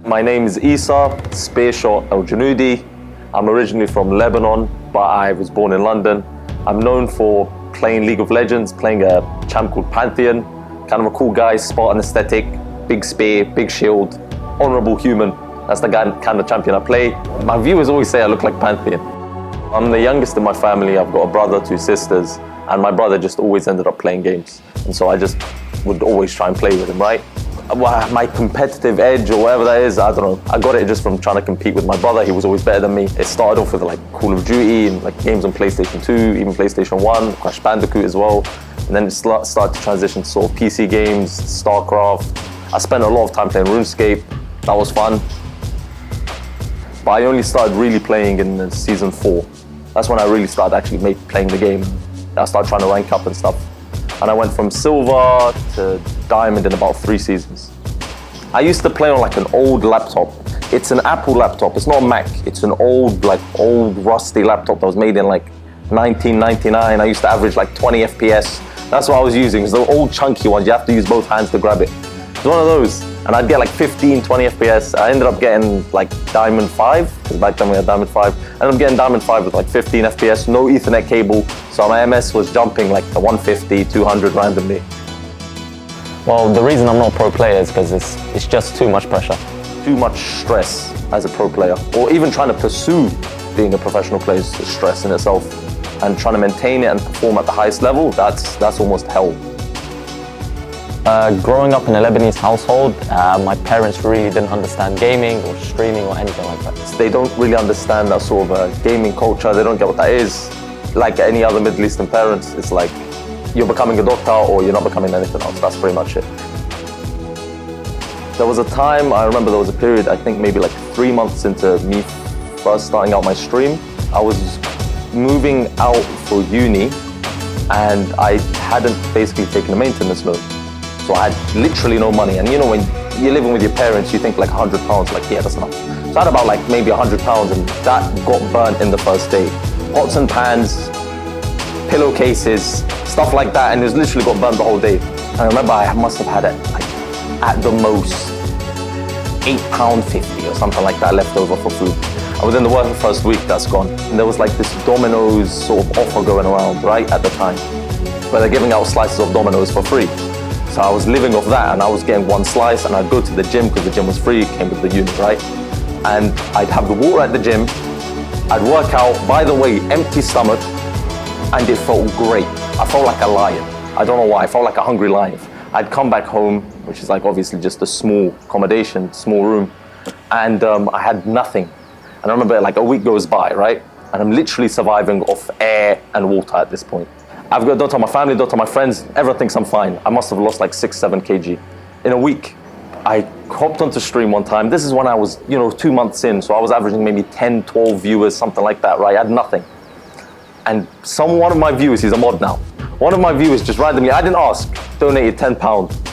My name is Isa Spearshot El Janoudi. I'm originally from Lebanon, but I was born in London. I'm known for playing League of Legends, playing a champ called Pantheon. Kind of a cool guy, Spartan aesthetic, big spear, big shield, honorable human. That's the kind of champion I play. My viewers always say I look like Pantheon. I'm the youngest in my family. I've got a brother, 2 sisters, and my brother just always ended up playing games. And so I just would always try and play with him, right? My competitive edge or whatever that is, I don't know. I got it just from trying to compete with my brother. He was always better than me. It started off with like Call of Duty and like games on PlayStation 2, even PlayStation 1, Crash Bandicoot as well. And then it started to transition to sort of PC games, StarCraft. I spent a lot of time playing RuneScape. That was fun. But I only started really playing in season 4. That's when I really started actually playing the game. I started trying to rank up and stuff. And I went from silver to diamond in about 3 seasons. I used to play on like an old laptop. It's an Apple laptop, it's not a Mac. It's an old rusty laptop that was made in like 1999. I used to average like 20 FPS. That's what I was using. It's the old chunky ones. You have to use both hands to grab it. It's one of those. And I'd get like 15, 20 FPS. I ended up getting like Diamond 5, because back then we had Diamond 5. I ended up getting Diamond 5 with like 15 FPS, no Ethernet cable. So my MS was jumping like to 150, 200 randomly. Well, the reason I'm not a pro player is because it's just too much pressure. Too much stress as a pro player, or even trying to pursue being a professional player is stress in itself. And trying to maintain it and perform at the highest level, that's almost hell. Growing up in a Lebanese household, my parents really didn't understand gaming or streaming or anything like that. They don't really understand that sort of gaming culture. They don't get what that is. Like any other Middle Eastern parents, it's like you're becoming a doctor or you're not becoming anything else. That's pretty much it. There was a time, I remember there was a period, I think maybe like 3 months into me first starting out my stream. I was moving out for uni and I hadn't basically taken a maintenance loan. So I had literally no money. And you know, when you're living with your parents, you think like £100, like, yeah, that's enough. So I had about like maybe £100 and that got burnt in the first day. Pots and pans, pillowcases, stuff like that. And it was literally got burnt the whole day. I remember I must have had it like at the most £8.50 or something like that left over for food. I was in the work the first week, that's gone. And there was like this Domino's sort of offer going around, right, at the time, where they're giving out slices of Domino's for free. So I was living off that and I was getting 1 slice and I'd go to the gym because the gym was free, it came with the unit, right? And I'd have the water at the gym, I'd work out, by the way, empty stomach, and it felt great. I felt like a lion. I don't know why, I felt like a hungry lion. I'd come back home, which is like obviously just a small accommodation, small room, and I had nothing. And I remember like a week goes by, right? And I'm literally surviving off air and water at this point. Don't tell my family, don't tell my friends, everyone thinks I'm fine. I must have lost like 6-7 kg in a week. I hopped onto stream one time. This is when I was, 2 months in, so I was averaging maybe 10, 12 viewers, something like that, right? I had nothing. And one of my viewers, he's a mod now. One of my viewers just randomly, I didn't ask, donated £10.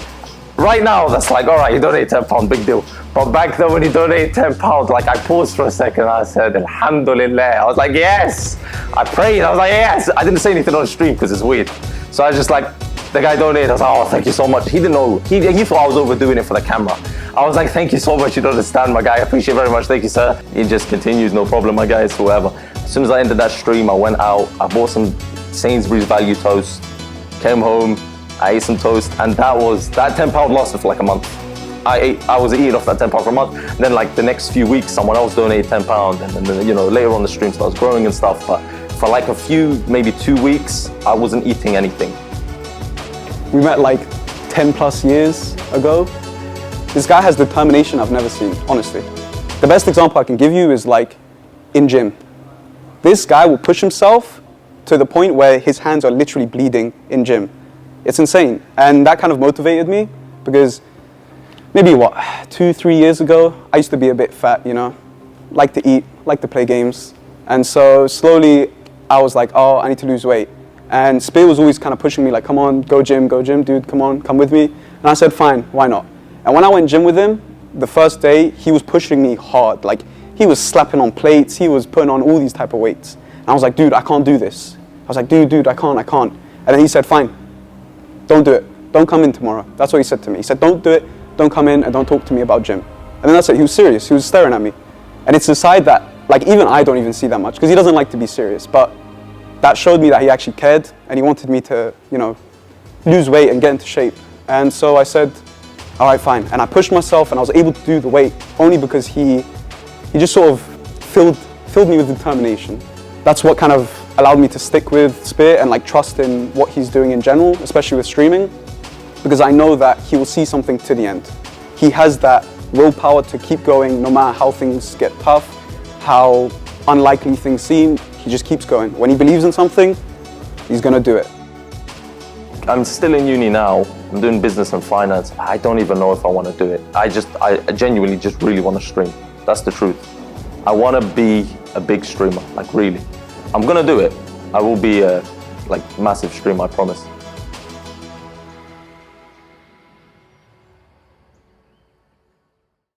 Right now, that's like, all right, you donated £10, big deal. But back then when he donated £10, like I paused for a second and I said, Alhamdulillah. I was like, yes. I prayed, I was like, yes. I didn't say anything on stream because it's weird. So I was just like, the guy donated, I was like, oh, thank you so much. He didn't know, he thought I was overdoing it for the camera. I was like, thank you so much, you don't understand, my guy. I appreciate it very much, thank you, sir. He just continues, no problem, my guys, whatever. As soon as I ended that stream, I went out, I bought some Sainsbury's value toast, came home, I ate some toast, and that £10 lasted for like a month. I was eating off that £10 for a month. And then like the next few weeks, someone else donated £10, and then later on the stream starts growing and stuff. But for like a few, maybe 2 weeks, I wasn't eating anything. We met like 10 plus years ago. This guy has determination I've never seen, honestly. The best example I can give you is like in gym. This guy will push himself to the point where his hands are literally bleeding in gym. It's insane. And that kind of motivated me because maybe 2-3 years ago, I used to be a bit fat, like to eat, like to play games. And so slowly I was like, oh, I need to lose weight. And Spear was always kind of pushing me like, come on, go gym, dude, come on, come with me. And I said, fine, why not? And when I went gym with him, the first day, he was pushing me hard. Like he was slapping on plates, he was putting on all these type of weights. And I was like, dude, I can't do this. I was like, dude, I can't. And then he said, fine, don't do it. Don't come in tomorrow. That's what he said to me. He said, don't do it. Don't come in and don't talk to me about gym. And then that's it, he was serious, he was staring at me. And it's a side that, like, even I don't even see that much, because he doesn't like to be serious, but that showed me that he actually cared, and he wanted me to, you know, lose weight and get into shape. And so I said, all right, fine. And I pushed myself, and I was able to do the weight only because he just sort of filled me with determination. That's what kind of allowed me to stick with Spear and like trust in what he's doing in general, especially with streaming, because I know that he will see something to the end. He has that willpower to keep going no matter how things get tough, how unlikely things seem. He just keeps going. When he believes in something, he's gonna do it. I'm still in uni now. I'm doing business and finance. I don't even know if I want to do it. I genuinely just really want to stream. That's the truth. I want to be a big streamer, like really. I'm gonna do it. I will be a massive streamer, I promise.